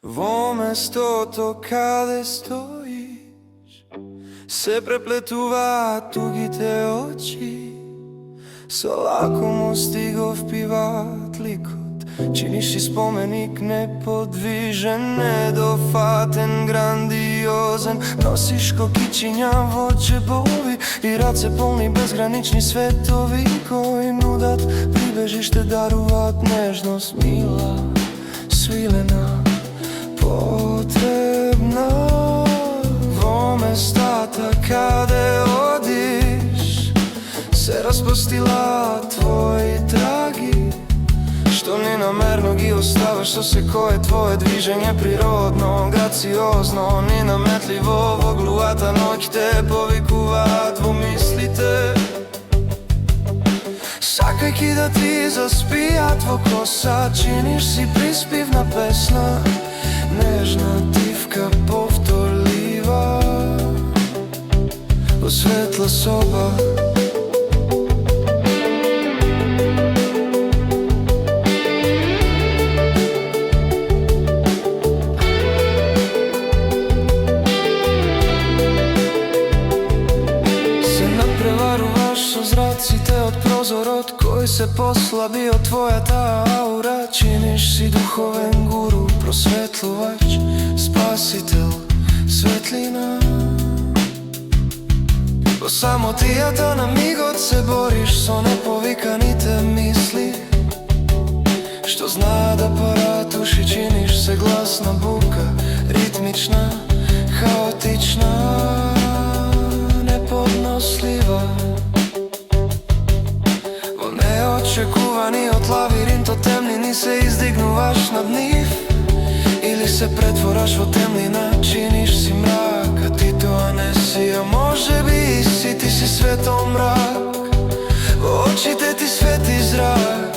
Во местото каде стоиш се преплетуваат тугите очи. Со лакомости го впиваат ликот. Чиниш си споменик неподвижен, недофатен, грандиозен. Носиш кокичиња во џебови и раце полни безгранични светови, кои нудат прибежиште, даруваат нежност, мила, свилена, потребна. Во местата каде одиш се распустила твои траги, што ненамерно ги оставаш со секое твое движење, природно, грациозно, ненаметливо. Во глувата ноќ те повикуваат во мислите, сакајќи да ти заспијат во коса. Чиниш си приспивна песна, нежна, тивка, повторлива, во светла соба. Со зраците од прозорот кој се послаби од твојата аура. Чиниш си духовен гуру, просветлувач, спасител, светлина. Во самотијата на мигот се бориш со неповиканите мисли, што знаат да парат уши. Чиниш се гласна бука, ритмична, хаотична, неподнослива. Очекуваниот лавиринт од темнини се издигнуваш над нив, или се претвораш во темнина. Чиниш си мрак, а ти тоа не си, а може би си ти си светол мрак. Во очите ти свети зрак.